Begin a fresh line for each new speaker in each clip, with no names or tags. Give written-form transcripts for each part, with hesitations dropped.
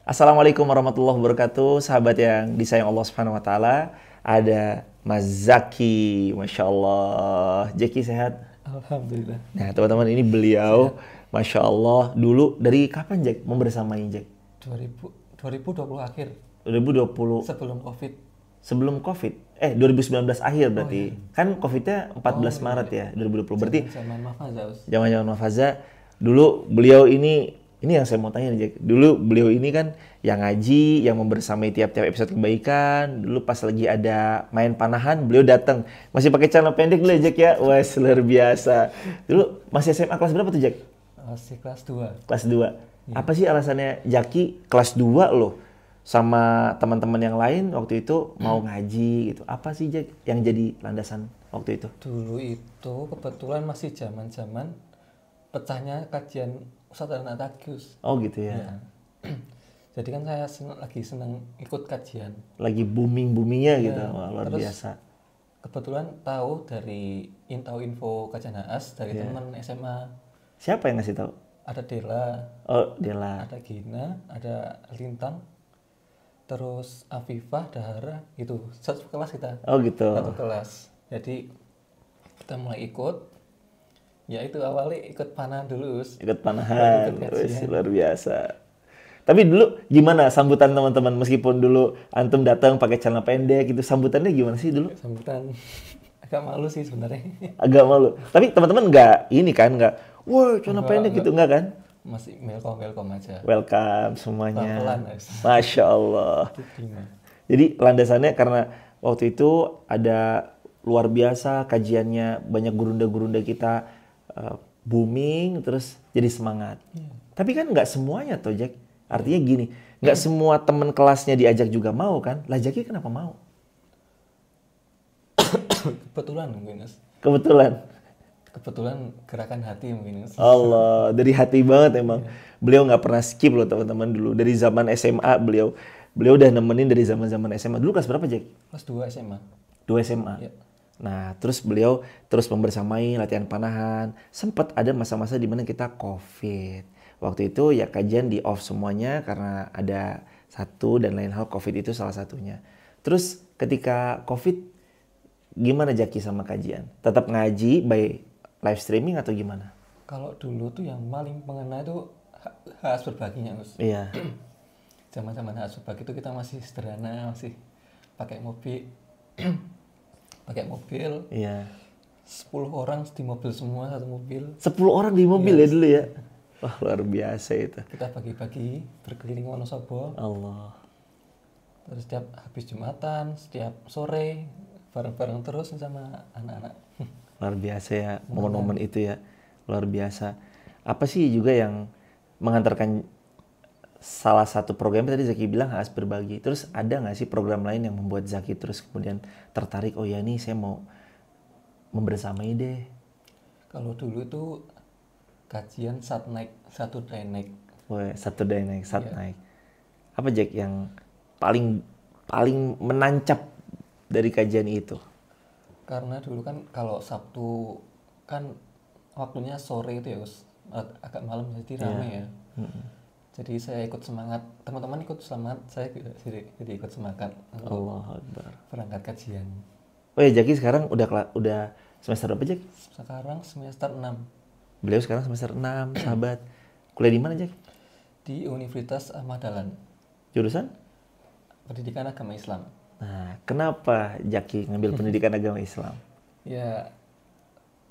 Assalamualaikum warahmatullahi wabarakatuh, sahabat yang disayang Allah Subhanahu wa taala. Ada Mas Zaki, Masya Allah. Zaki sehat?
Alhamdulillah.
Nah, teman-teman, ini beliau, Masya Allah. Dulu dari kapan Jack membersamai Jack?
2020 akhir,
2020
sebelum Covid.
sebelum Covid. 2019 akhir berarti. Kan Covidnya 14 Maret ya, 2020. Berarti
Zaman Mafaza, Us.
zaman-zaman Mafaza. Dulu beliau ini yang saya mau tanya nih Jack. Dulu beliau ini kan yang ngaji, yang membersamai tiap-tiap episode kebaikan. Dulu pas lagi ada main panahan, beliau datang. Masih pakai celana pendek dulu ya Jack ya. Wah, luar biasa. Dulu masih SMA kelas berapa tuh Jack?
Masih kelas 2.
Kelas 2. Apa sih alasannya Jaki kelas 2 loh sama teman-teman yang lain waktu itu mau ngaji gitu? Apa sih Jack yang jadi landasan waktu itu?
Dulu itu kebetulan masih zaman-zaman pecahnya kajian Ustadz Anak Tagius.
Oh gitu ya.
Ya. Jadi kan saya lagi seneng ikut kajian.
Lagi booming-boomingnya gitu.
Ya.
Wah, luar
Terus
biasa.
kebetulan tahu dari info kajian AAS dari teman SMA.
Siapa yang ngasih tahu?
Ada Dela,
Oh, Dela.
ada Gina, ada Lintang, terus Afifah, Dahara, gitu. Satu kelas kita.
Oh gitu.
Satu kelas. Jadi kita mulai ikut. Ya itu awalnya ikut panah dulu, Us.
Ikut panahan.
Ikut
Wih,
kajian.
luar biasa. Tapi dulu gimana sambutan teman-teman meskipun dulu antum datang pakai celana pendek gitu, sambutannya gimana sih dulu?
Sambutan agak malu sih sebenarnya.
Agak malu. Tapi teman-teman nggak, wah celana pendek gitu nggak kan?
Masih welcome aja.
Welcome semuanya.
Pelan-pelan, Us.
Masya Allah.
Diterima.
Jadi landasannya karena waktu itu ada luar biasa kajiannya, banyak gurunda-gurunda kita booming, terus jadi semangat. Tapi kan nggak semuanya toh Jack. Artinya gini, nggak semua teman kelasnya diajak juga mau kan? Lah Jaki kenapa mau?
Kebetulan mungkin, Us.
Kebetulan
Gerakan hati mungkin, Us.
Allah, dari hati banget emang. Beliau nggak pernah skip loh teman-teman dulu. Dari zaman SMA beliau udah nemenin dari zaman-zaman SMA. Dulu kelas berapa Jack?
Kelas 2 SMA.
2 SMA.
Ya.
Nah, terus beliau terus membersamai latihan panahan. Sempat ada masa-masa di mana kita COVID. Waktu itu ya kajian di off semuanya karena ada satu dan lain hal, COVID itu salah satunya. Terus ketika COVID, gimana Jaki sama kajian? Tetap ngaji by live streaming atau gimana?
Kalau dulu tuh yang paling mengena itu HAS berbaginya, Us.
Iya.
Zaman-zaman HAS berbagi itu kita masih sederhana, masih pakai mobil. Pakai mobil,
Iya.
10 orang di mobil semua, satu mobil.
10 orang di mobil ya dulu ya? Wah, luar biasa itu.
Kita bagi-bagi berkeliling Wonosobo.
Allah.
Terus setiap habis Jumatan, setiap sore bareng-bareng terus sama anak-anak.
Luar biasa ya, momen-momen itu ya. Luar biasa. Apa sih juga yang mengantarkan salah satu program tadi Zaki bilang harus berbagi. Terus ada nggak sih program lain yang membuat Zaki terus kemudian tertarik, oh ya nih saya mau membersamai deh.
Kalau dulu itu kajian satu day naik.
Wah, satu day naik, satu naik. Apa Jack yang paling menancap dari kajian itu?
Karena dulu kan kalau Sabtu kan waktunya sore itu ya, Us. Agak malam jadi rame ya. Jadi saya ikut semangat, teman-teman ikut semangat, saya jadi ikut semangat untuk
Allah Akbar.
berangkat kajian.
Oh ya, Jaki sekarang udah semester berapa Jack?
Sekarang semester 6
Beliau sekarang semester 6, sahabat. Kuliah di mana Jack?
di Universitas Ahmad Dahlan,
Jurusan?
Pendidikan Agama Islam.
Nah, kenapa Jaki ngambil pendidikan agama Islam?
Ya,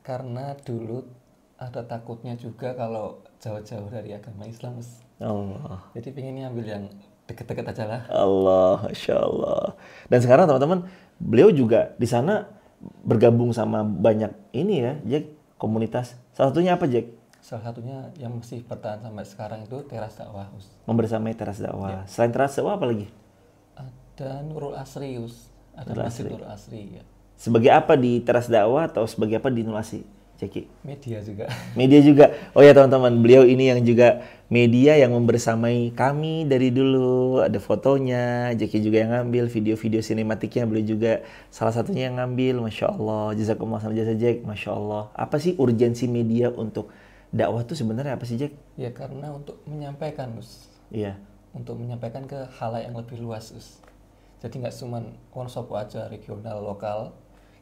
karena dulu ada takutnya juga kalau jauh-jauh dari agama Islam, Mas.
Allah.
Jadi pengennya ambil yang deket-deket aja lah.
Allah, Masya Allah. Dan sekarang teman-teman, beliau juga di sana bergabung sama banyak ini ya, Jack, komunitas. Salah satunya apa, Jack?
Salah satunya yang masih bertahan sampai sekarang itu Teras Dakwah, Us.
Membersamai Teras Dakwah. Selain Teras Dakwah apa lagi?
Ada Nurul Asri, Us. Ada Masjid Nurul Asri, ya.
Sebagai apa di Teras Dakwah atau sebagai apa di Nulasi, Jaki?
Media juga.
Media juga. Oh ya teman-teman, beliau ini yang juga media yang membersamai kami dari dulu. Ada fotonya, Jaki juga yang ngambil, video-video sinematiknya beliau juga salah satunya yang ngambil. Masya Allah, jazakumullah sama jasa Jack. Masya Allah. Apa sih urgensi media untuk dakwah tuh sebenarnya apa sih Jack?
Ya karena untuk menyampaikan, Us.
Iya.
untuk menyampaikan ke halayak yang lebih luas, Us. Jadi nggak cuma Wonosobo aja, regional, lokal,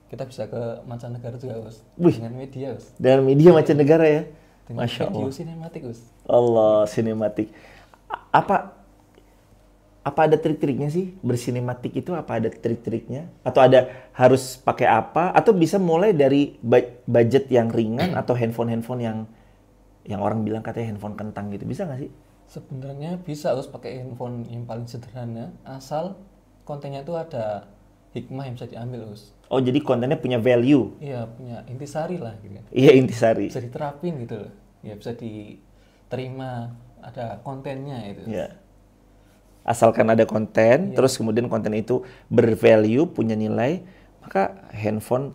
kita bisa ke mancanegara juga, Us.
Wih.
Dengan media, Us.
Dengan media mancanegara ya.
Dengan
Masya
video
Allah.
sinematik, Us.
Allah, sinematik. Apa ada trik-triknya sih bersinematik itu? Apa ada trik-triknya? Atau ada harus pakai apa? Atau bisa mulai dari budget yang ringan atau handphone yang orang bilang katanya handphone kentang gitu. Bisa nggak sih?
Sebenarnya bisa, Us, pakai handphone yang paling sederhana, asal kontennya itu ada hikmah yang bisa diambil, Us.
Oh, jadi kontennya punya value.
Iya, punya intisari lah gitu.
Iya, intisari.
Bisa diterapin gitu loh. Ya bisa diterima, ada kontennya itu.
Iya. Asalkan ada konten, terus kemudian konten itu bervalue, punya nilai, maka handphone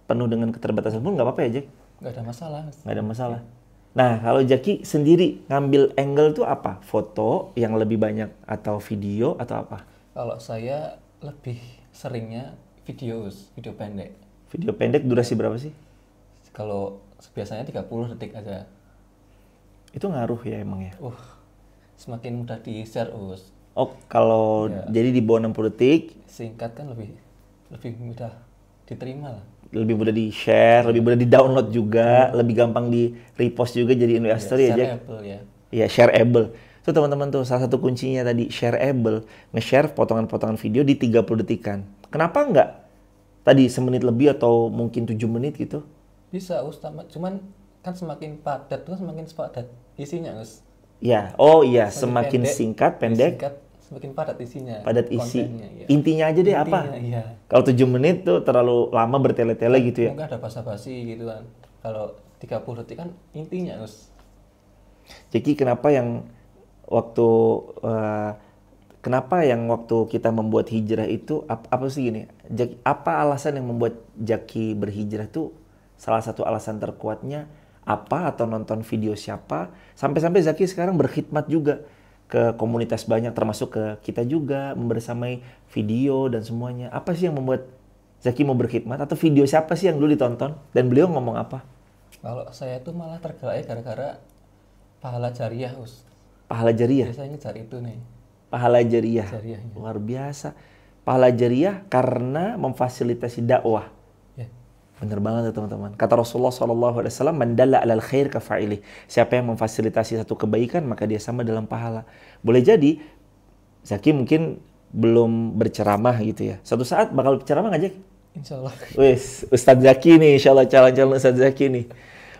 penuh dengan keterbatasan pun nggak apa-apa ya, Jack?
Nggak ada masalah.
Nggak ada masalah. Nah, kalau Jaki sendiri ngambil angle tuh apa? Foto yang lebih banyak atau video atau apa?
Kalau saya lebih seringnya video pendek.
Video pendek durasi berapa sih?
Kalau biasanya 30 detik aja.
Itu ngaruh ya emang ya?
Semakin mudah di-share, Us.
Oh, kalau jadi di bawah 60 detik,
Singkat kan lebih mudah diterima lah.
lebih mudah di-share, lebih mudah di-download juga, lebih gampang di-repost juga jadi investor ya, Jack?
Shareable ya.
Iya, shareable. Tuh teman-teman tuh, salah satu kuncinya tadi, shareable. Nge-share potongan-potongan video di 30 detikan. Kenapa nggak tadi semenit lebih atau mungkin 7 menit gitu?
Bisa, Us. Cuman kan semakin padat tuh semakin padat isinya, Us.
Ya, oh iya, semakin singkat, pendek,
Singkat, semakin padat isinya.
padat isi.
Kontennya, ya.
Intinya aja deh apa?
Intinya, iya.
Kalau 7 menit tuh terlalu lama bertele-tele gitu ya.
Mungkin ada basa-basi gitu kan. Kalau 30 detik kan intinya, Us.
Jadi kenapa yang waktu kita membuat hijrah itu apa sih gini? Apa alasan yang membuat Jaki berhijrah tuh salah satu alasan terkuatnya apa atau nonton video siapa sampai-sampai Zaki sekarang berkhidmat juga ke komunitas banyak termasuk ke kita juga membersamai video dan semuanya. Apa sih yang membuat Zaki mau berkhidmat atau video siapa sih yang dulu ditonton dan beliau ngomong apa?
Kalau saya tuh malah tergerak gara-gara pahala jariah, Us.
Pahala jariah.
Biasanya ngejar itu nih.
Pahala jariah.
Jariahnya.
Luar biasa. Pahala jariah karena memfasilitasi dakwah.
Ya.
Bener banget tuh teman-teman. Kata Rasulullah SAW, "Man dalla 'alal khair kafa'ilih." Siapa yang memfasilitasi satu kebaikan, maka dia sama dalam pahala. Boleh jadi Zaki mungkin belum berceramah gitu ya. Suatu saat bakal berceramah nggak, Jack?
Insya Allah.
Wis, Ustadz Zaki nih, insya Allah calon-calon Ustadz Zaki nih.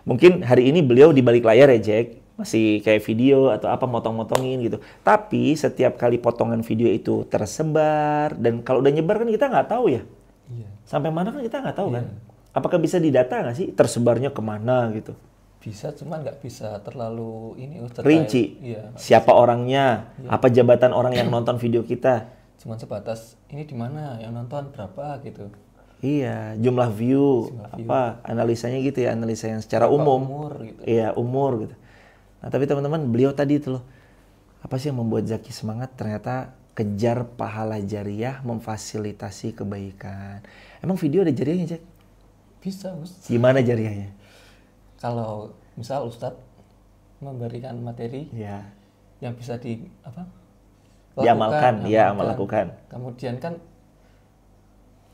Mungkin hari ini beliau di balik layar ya, Jack. Masih kayak video atau apa motong-motongin gitu. Tapi setiap kali potongan video itu tersebar dan kalau udah nyebar kan kita nggak tahu ya.
Iya.
Sampai mana kan kita nggak tahu kan. Apakah bisa didata nggak sih tersebarnya kemana gitu?
Bisa, cuman nggak bisa terlalu ini, Us, detail.
Rinci.
Iya.
Siapa orangnya? Apa jabatan orang yang nonton video kita?
Cuman sebatas ini di mana yang nonton berapa gitu.
Iya, jumlah view, apa analisanya gitu ya, analisa yang secara umum.
Umur gitu.
Iya, umur gitu. Nah, tapi teman-teman, beliau tadi itu loh, apa sih yang membuat Zaki semangat? Ternyata kejar pahala jariah, memfasilitasi kebaikan. Emang video ada jariahnya, Jack?
Bisa, Us.
Gimana jariahnya?
Kalau misal Ustadz memberikan materi
Ya,
yang bisa
diamalkan, ya, melakukan.
Kemudian kan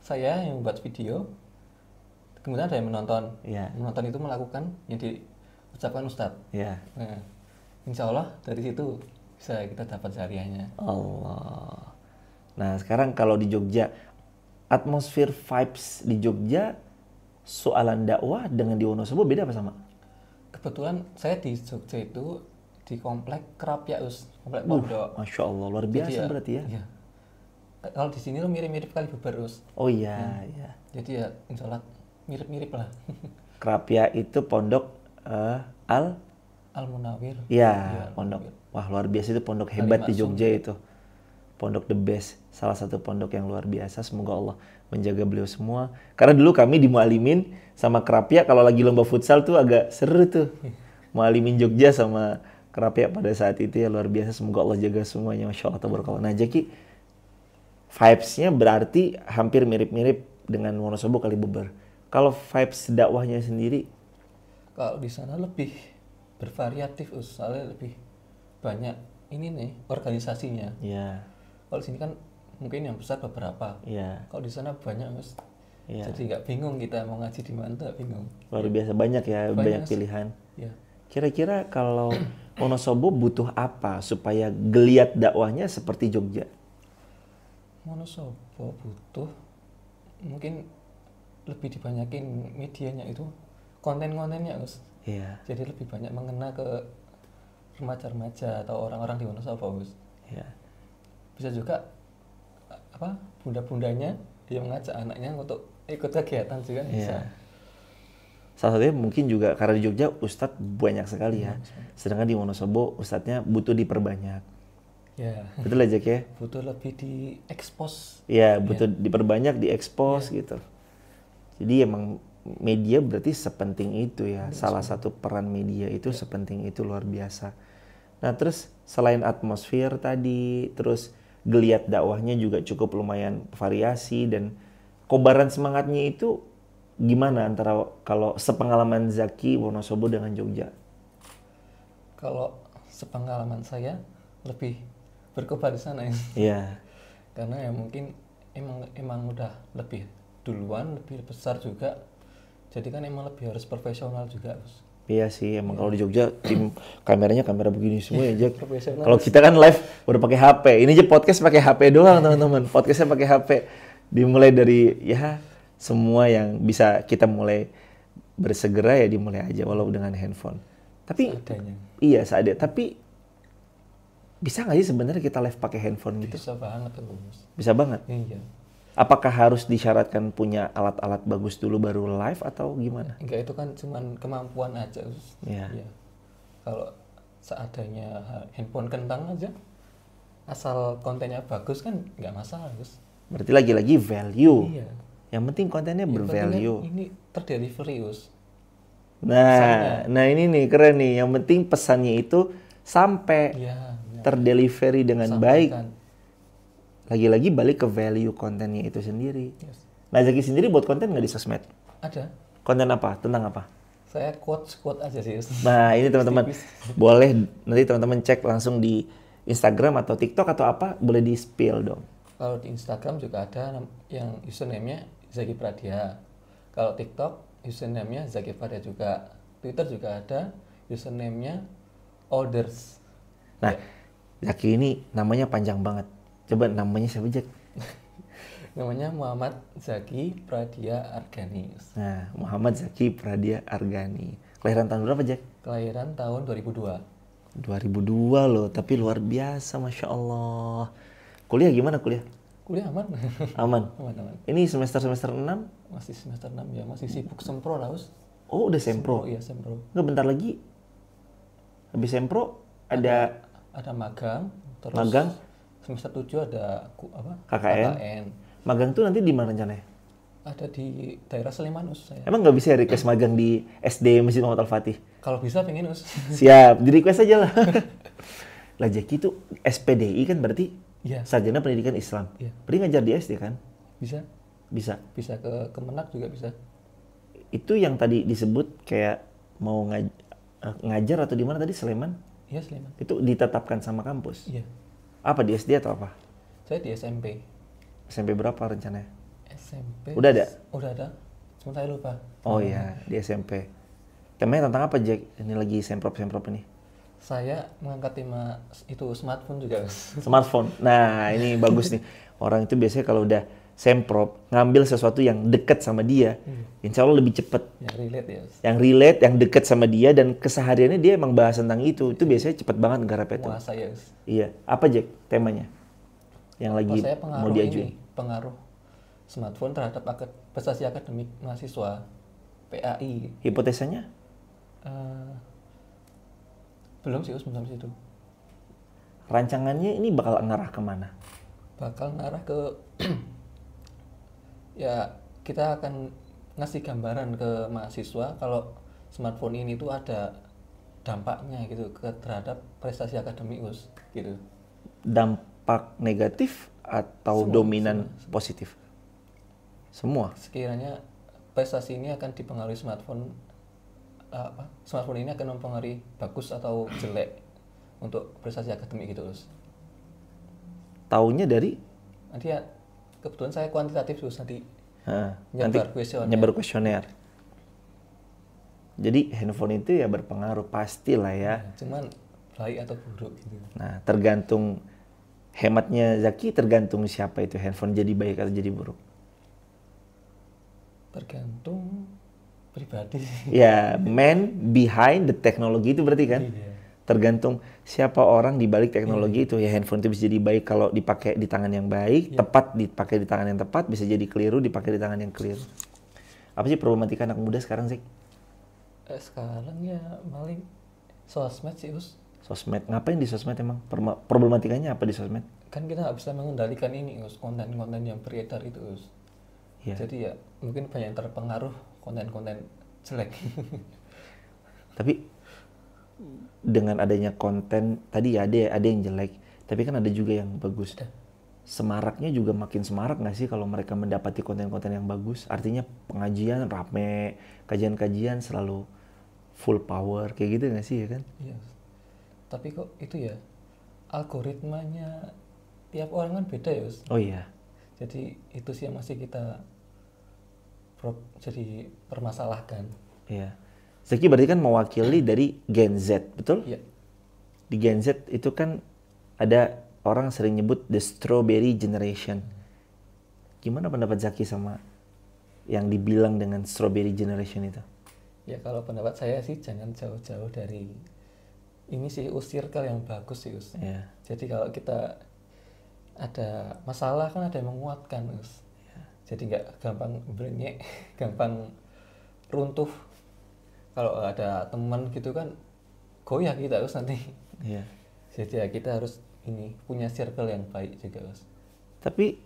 saya yang membuat video, kemudian ada yang menonton.
Ya.
Menonton itu melakukan yang diucapkan Ustadz.
Ya.
Nah, insya Allah dari situ bisa kita dapat jariahnya.
Allah. Nah, sekarang kalau di Jogja, atmosfer vibes di Jogja, soalan dakwah dengan di Wonosobo beda apa sama?
Kebetulan saya di Jogja itu di komplek Kerapia, Us. Komplek pondok.
Masya Allah, luar biasa
Jadi
berarti ya.
Iya. Kalau di sini lo mirip-mirip kali Beber, Us.
Oh iya, iya.
Jadi ya insya Allah mirip-mirip lah.
Kerapia itu pondok
Al-Munawir.
Ya, pondok. Wah, luar biasa itu pondok hebat di Jogja itu. Pondok the best. Salah satu pondok yang luar biasa. Semoga Allah menjaga beliau semua. Karena dulu kami di Mualimin sama Kerapia kalau lagi lomba futsal tuh agak seru tuh. Mualimin Jogja sama Kerapia pada saat itu ya luar biasa. Semoga Allah jaga semuanya. Masya Allah, tabarakallah. Nah, Jaki, vibes-nya berarti hampir mirip-mirip dengan Wonosobo kali Beber. Kalau vibes dakwahnya sendiri?
Kalau di sana lebih bervariatif, Us. Soalnya lebih banyak ini nih organisasinya.
Iya.
Kalau di sini kan mungkin yang besar beberapa.
Iya.
Kalau di sana banyak Mas.
Iya.
Jadi nggak bingung kita mau ngaji di mana tuh bingung.
Luar biasa banyak ya, banyak pilihan.
Ya.
Kira-kira kalau Wonosobo butuh apa supaya geliat dakwahnya seperti Jogja?
Wonosobo butuh mungkin lebih dibanyakin medianya itu, konten-kontennya Gus.
Iya.
Jadi lebih banyak mengena ke remaja-remaja atau orang-orang di Wonosobo Gus.
Iya.
Bisa juga apa bunda-bundanya dia mengajak anaknya untuk ikut kegiatan juga bisa.
Iya. Salah satunya mungkin juga karena di Jogja Ustadz banyak sekali ya. Sedangkan di Wonosobo Ustadznya butuh diperbanyak.
Ya.
Betul aja ya?
Butuh lebih diekspos.
Iya, butuh diperbanyak, diekspos gitu. Jadi emang media berarti sepenting itu ya. Salah satu peran media itu sepenting itu, luar biasa. Nah terus selain atmosfer tadi, terus geliat dakwahnya juga cukup lumayan variasi, dan kobaran semangatnya itu gimana antara kalau sepengalaman Zaki Wonosobo dengan Jogja?
Kalau sepengalaman saya lebih berkobar di sana ya.
Iya.
Karena ya mungkin emang udah lebih duluan, lebih besar juga. Jadi kan emang lebih harus profesional juga, Gus.
Iya sih, emang kalau di Jogja tim kameranya kamera begini semua ya, Jack.
Profesional.
Kalau kita kan live baru pakai HP. Ini aja podcast pakai HP doang, teman-teman. Podcastnya pakai HP. Dimulai dari ya semua yang bisa kita mulai bersegera ya dimulai aja walau dengan handphone. Tapi
Seadanya.
iya seadanya. Tapi bisa nggak sih sebenarnya kita live pakai handphone gitu?
Bisa banget tuh, Gus.
Bisa banget.
Iya.
Apakah harus disyaratkan punya alat-alat bagus dulu baru live atau gimana?
Enggak, itu kan cuman kemampuan aja, Gus.
Iya.
Iya. Kalau seadanya handphone kentang aja, asal kontennya bagus kan nggak masalah, Gus.
Berarti lagi-lagi value.
Iya.
Yang penting kontennya
Yang penting kan
bervalue.
ini terdelivery, Gus.
Nah ini nih keren nih. Yang penting pesannya itu sampai
Iya. benar.
terdelivery dengan baik.
Sampaikan.
Lagi-lagi balik ke value kontennya itu sendiri.
Yes.
Nah Zaki sendiri buat konten nggak di sosmed?
Ada.
Konten apa? Tentang apa?
Saya quote aja sih, Gus.
Nah ini teman-teman boleh nanti teman-teman cek langsung di Instagram atau TikTok atau apa, boleh di spill dong.
Kalau di Instagram juga ada yang username-nya Zaki Pradia. Kalau TikTok username-nya Zaki Pradia juga. Twitter juga ada username-nya Orders.
Nah Zaki ini namanya panjang banget. Coba namanya siapa Jack?
Namanya Muhammad Zaki Pradia Argani.
Nah Muhammad Zaki Pradia Argani. Kelahiran tahun berapa Jack?
Kelahiran tahun 2002.
2002 loh, tapi luar biasa, Masya Allah. Kuliah gimana kuliah?
Kuliah aman.
Aman?
Aman.
Ini semester 6?
Masih semester 6 ya, masih sibuk sempro lah, Us.
Oh udah sempro?
Iya, sempro.
Nggak, bentar lagi habis sempro ada
magang, terus
magang?
semester 7 ada
KKN. Magang tuh nanti di mana rencananya?
Ada di daerah Sleman, Us, saya.
Emang nggak bisa request magang di SD Masjid Muhammad Al-Fatih?
Kalau bisa pengen, Us.
Siap, di request aja lah. Lah Jaki itu SPDI kan berarti
Iya.
Sarjana Pendidikan Islam.
Iya.
Berarti ngajar di SD kan?
Bisa.
Bisa.
Bisa ke Kemenak juga bisa.
Itu yang tadi disebut kayak mau ngajar atau di mana tadi, Sleman?
Iya, Sleman.
Itu ditetapkan sama kampus?
Iya.
Apa di SD atau apa?
Saya di SMP.
SMP berapa rencananya?
SMP.
Udah ada?
Udah ada. Cuma saya lupa.
Oh iya, di SMP. Temanya tentang apa Jack? Ini lagi semprop-semprop ini.
Saya mengangkat tema itu smartphone juga, Mas.
Smartphone. Nah ini bagus nih. Orang itu biasanya kalau udah semprop, ngambil sesuatu yang dekat sama dia, insya Allah lebih cepet.
Yang relate ya, Mas.
Yang relate, yang dekat sama dia, dan kesehariannya dia emang bahas tentang itu. Itu biasanya cepet banget garapnya tuh.
Muasa ya, Mas.
Iya. Apa Jack temanya? Yang lagi
Kalau saya
mau
pengaruh
diajuin?
ini, pengaruh smartphone terhadap prestasi akademik mahasiswa PAI.
Hipotesanya?
Belum sih, Us, belum sampai situ.
Rancangannya ini bakal ngarah kemana?
Bakal ngarah ke ya kita akan ngasih gambaran ke mahasiswa kalau smartphone ini tuh ada dampaknya gitu terhadap prestasi akademik, Us, gitu.
Dampak negatif atau dominan positif? Semua.
Sekiranya prestasi ini akan dipengaruhi smartphone ini akan mempengaruhi bagus atau jelek untuk prestasi akademik gitu Gus.
Taunya dari
Nanti ya kebetulan saya kuantitatif Gus, nanti
nanti
nyebar kuesioner.
nyebar kuesioner. Jadi handphone itu ya berpengaruh pastilah ya.
Cuman baik atau buruk gitu.
Nah, tergantung hematnya Zaki, tergantung siapa itu handphone jadi baik atau jadi buruk.
Tergantung pribadi.
Ya, man behind the technology itu berarti kan?
Iya.
Tergantung siapa orang di balik teknologi itu. Ya handphone itu bisa jadi baik kalau dipakai di tangan yang baik, tepat dipakai di tangan yang tepat, bisa jadi keliru dipakai di tangan yang keliru. Apa sih problematika anak muda sekarang sih?
Sekarang ya paling sosmed sih Gus.
Sosmed, ngapain di sosmed emang? Problematikanya apa di sosmed?
Kan kita nggak bisa mengendalikan ini Gus, konten-konten yang beredar itu Gus.
Ya.
Jadi ya mungkin banyak yang terpengaruh konten-konten jelek.
Tapi dengan adanya konten tadi ya ada yang jelek, tapi kan ada juga yang bagus. Semaraknya juga makin semarak nggak sih kalau mereka mendapati konten-konten yang bagus? Artinya pengajian rame, kajian-kajian selalu full power kayak gitu nggak sih ya kan?
Iya. Tapi kok itu ya algoritmanya tiap orang kan beda ya Gus.
Oh iya.
Jadi itu sih yang masih kita jadi permasalahkan.
Iya. Zaki berarti kan mewakili dari Gen Z, betul?
Iya.
Di Gen Z itu kan ada orang sering nyebut the strawberry generation. Gimana pendapat Zaki sama yang dibilang dengan strawberry generation itu?
Ya kalau pendapat saya sih jangan jauh-jauh dari ini sih circle yang bagus sih Us.
Ya.
Jadi kalau kita ada masalah kan ada yang menguatkan Us. Ya. Jadi nggak gampang brenyek, gampang runtuh. Kalau ada teman gitu kan goyah kita Us nanti.
Iya.
Jadi ya kita harus ini punya circle yang baik juga Us.
Tapi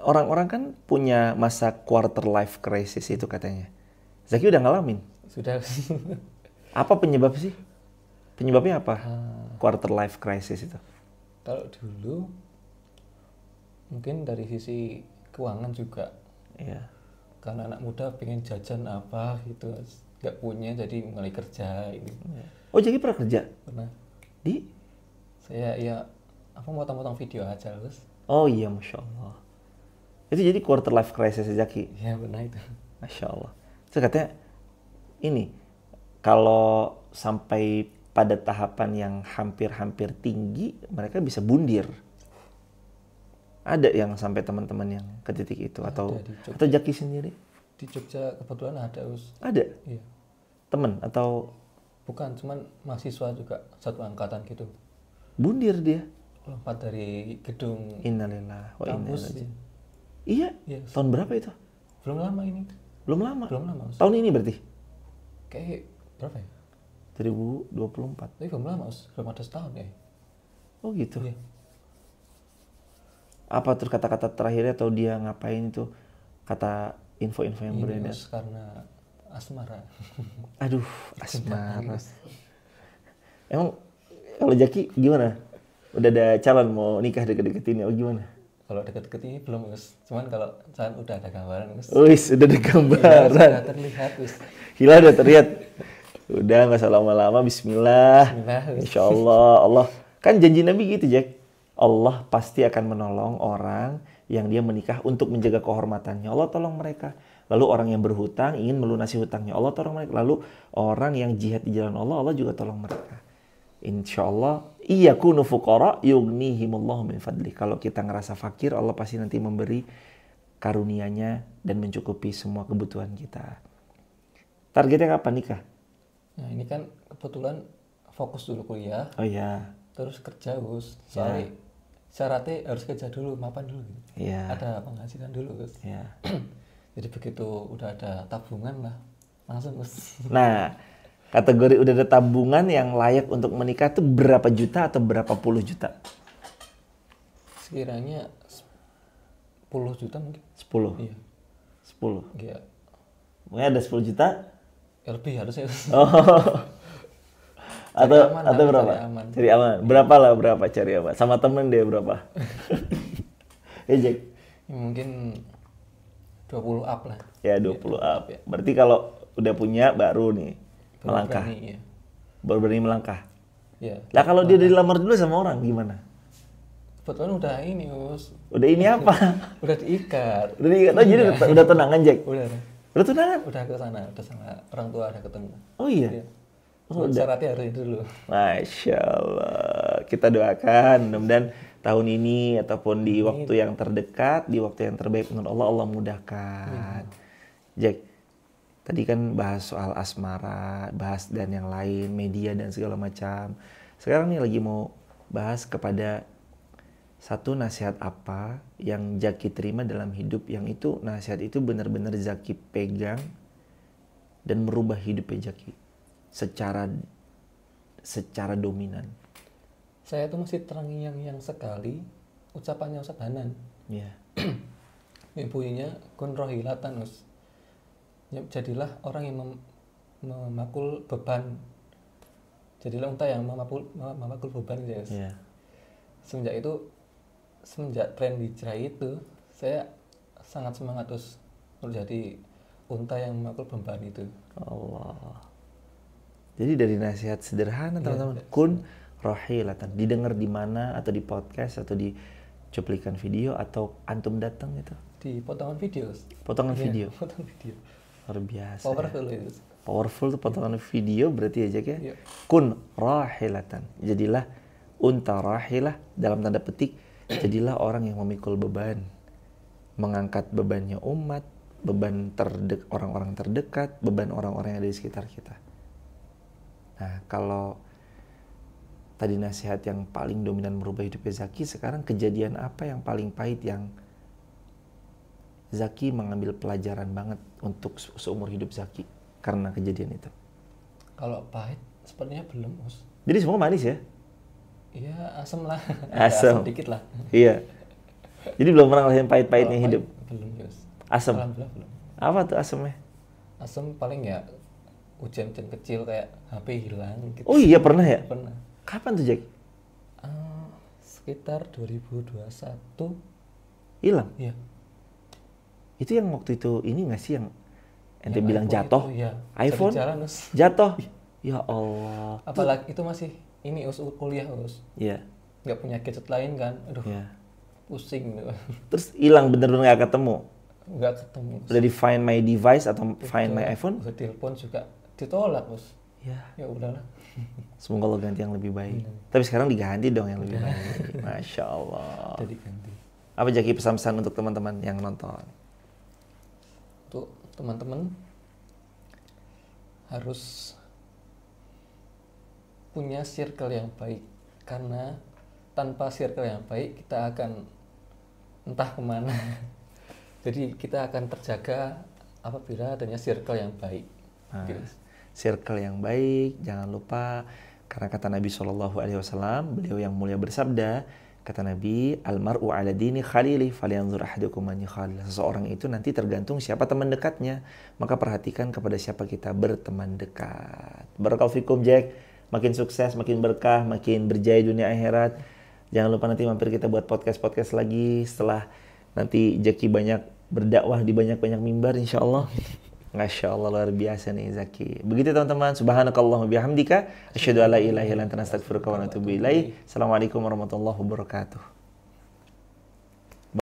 orang-orang kan punya masa quarter life crisis itu katanya. Zaki udah ngalamin.
Sudah.
Apa penyebab sih? Penyebabnya apa? Quarter life crisis itu.
Kalau dulu mungkin dari sisi keuangan juga.
Iya.
Karena anak muda pengen jajan apa gitu, nggak punya jadi mulai kerja ini.
Oh jadi pernah kerja?
Pernah.
Di?
Saya ya aku motong-motong video aja Gus.
Oh iya, Masya Allah. Itu jadi quarter life crisis Zaki?
Ya benar itu.
Masya Allah. Terus katanya ini, kalau sampai pada tahapan yang hampir-hampir tinggi, mereka bisa bundir. Ada yang sampai teman-teman yang ke titik itu atau Zaki sendiri?
Di Jogja kebetulan ada Gus.
Ada?
Iya.
Temen atau?
Bukan, cuman mahasiswa juga satu angkatan gitu.
Bundir dia?
Lompat dari gedung
Innalillah wa inna
kampus.
ilaihi. Iya?
Yes.
Tahun berapa itu?
Belum lama ini.
Belum lama?
Belum lama Gus.
Tahun ini berarti?
Kayak berapa ya?
2024.
Tapi belum lama Gus, belum ada setahun ya.
Oh gitu?
Iya.
Apa terus kata-kata terakhirnya atau dia ngapain itu? Kata info-info yang beredar?
Gus, karena asmara.
Aduh, asmara. Emang kalau Zaki gimana? Udah ada calon mau nikah deket-deket ini atau gimana?
Kalau deket-deket ini belum Gus. Cuman kalau calon udah ada gambaran Gus.
Wis, udah ada gambaran.
Sudah terlihat Gus.
Gila udah terlihat. Udah nggak usah lama-lama. Bismillah.
Bismillah.
Insya Allah. Allah kan janji Nabi gitu Jack. Allah pasti akan menolong orang yang dia menikah untuk menjaga kehormatannya. Allah tolong mereka. Lalu orang yang berhutang ingin melunasi hutangnya. Allah tolong mereka. Lalu orang yang jihad di jalan Allah, Allah juga tolong mereka. Insya Allah, iyakunu fuqara yughnihimullahu min fadli. Kalau kita ngerasa fakir, Allah pasti nanti memberi karunia-Nya dan mencukupi semua kebutuhan kita. Targetnya kapan nikah?
Nah ini kan kebetulan fokus dulu kuliah.
Oh iya.
Terus kerja Gus. Soalnya syaratnya harus kerja dulu, mapan dulu. Gitu.
Iya.
Ada penghasilan dulu Gus.
Iya.
Jadi begitu udah ada tabungan lah, langsung Gus.
Nah, kategori udah ada tabungan yang layak untuk menikah itu berapa juta atau berapa puluh juta?
Sekiranya 10 juta mungkin.
10?
Iya.
10?
Iya.
Mungkin ada 10 juta?
Ya lebih harusnya.
Oh. atau
aman,
atau berapa? Cari aman. Berapa lah berapa cari aman? Sama temen dia berapa? Jack.
Ya, mungkin 20 up lah.
Ya 20 up. Ya. Berarti kalau udah punya baru nih melangkah.
Berani, ya.
Baru berani melangkah.
Ya.
Lah kalau dia dilamar dulu sama orang gimana?
Kebetulan udah ini Us.
Udah ini apa?
Udah diikat.
Udah jadi udah tunangan Jack? Udah tunangan?
Udah ke sana, udah sama orang tua, udah ketemu.
Oh iya?
Iya. Syaratnya harus itu dulu.
Masya Allah. Kita doakan mudah-mudahan tahun ini ataupun di waktu yang terdekat, di waktu yang terbaik menurut Allah, Allah mudahkan. Jack, tadi kan bahas soal asmara, bahas dan yang lain, media dan segala macam. Sekarang nih lagi mau bahas kepada satu nasihat apa yang Zaki terima dalam hidup, yang itu nasihat itu benar-benar Zaki pegang dan merubah hidupnya Zaki secara dominan.
Saya tuh masih terngiang-ngiang sekali ucapannya Ustadz Hanan.
Iya.
Yang bunyinya kun rohilatan Us. Ya, jadilah orang yang memakul beban. Jadilah unta yang memakul beban gitu ya. Us.
Iya.
Semenjak tren hijrah itu, saya sangat semangat terus untuk jadi unta yang memakul beban itu.
Allah. Jadi dari nasihat sederhana teman-teman, kun rohilatan, didengar di mana, atau di podcast, atau di cuplikan video, atau antum datang itu?
Di potongan video.
Potongan video.
Potongan video.
Luar biasa.
Powerful ya. Itu.
Powerful tuh potongan video berarti ya Jack ya.
Iya.
Kun rahilatan. Jadilah unta rahilah dalam tanda petik. Jadilah orang yang memikul beban. Mengangkat bebannya umat, beban orang-orang terdekat, beban orang-orang yang ada di sekitar kita. Nah, kalau tadi nasihat yang paling dominan merubah hidupnya Zaki, sekarang kejadian apa yang paling pahit yang Zaki mengambil pelajaran banget untuk seumur hidup Zaki karena kejadian itu?
Kalau pahit, sepertinya belum, Us.
Jadi semua manis ya?
Iya, asem lah.
Asem.
Dikit lah.
Iya. Jadi belum pernah ngerasain pahit-pahitnya hidup?
Belum, Us.
Asem?
Alhamdulillah belum.
Apa tuh asemnya?
Asem paling ya ujian-ujian kecil kayak HP hilang gitu.
Oh iya, pernah ya?
Pernah.
Kapan tuh Jack?
Sekitar 2021.
Hilang?
Iya.
Itu yang waktu itu ini nggak sih yang ente
Yang
bilang
iPhone
jatuh?
itu, iya.
iPhone?
Jadi jalan, Us.
Jatuh? Ya Allah.
Apalagi itu masih ini Us, kuliah, Us.
Iya.
Nggak punya gadget lain kan. Aduh,
Iya.
pusing gitu.
Terus hilang bener-bener nggak ketemu?
Nggak ketemu, Us.
Udah di find my device atau find my iPhone?
Udah telepon juga ditolak, Us.
Ya.
Ya udahlah.
Semoga lo ganti yang lebih baik. Tapi sekarang diganti dong yang lebih baik. Masya Allah.
Udah diganti.
Apa Jaki pesan-pesan untuk teman-teman yang nonton?
Untuk teman-teman harus punya circle yang baik, karena tanpa circle yang baik kita akan entah kemana. Jadi kita akan terjaga apabila adanya circle yang baik.
Nah,
Gitu.
circle yang baik, jangan lupa, karena kata Nabi SAW, beliau yang mulia bersabda, kata Nabi, almar'u ala dini khalili falyanzur ahadukum man yukhalil. Seseorang itu nanti tergantung siapa teman dekatnya, maka perhatikan kepada siapa kita berteman dekat. Barakallahu fikum Jack, makin sukses, makin berkah, makin berjaya dunia akhirat. Jangan lupa nanti mampir kita buat podcast lagi setelah nanti Zaki banyak berdakwah di banyak-banyak mimbar insyaallah. Masya Allah, luar biasa nih Zaki. Begitu teman-teman. Subhanakallahumma bihamdika asyhadu an la ilaha illa anta astaghfiruka wa atubu ilaik. Assalamualaikum warahmatullahi wabarakatuh.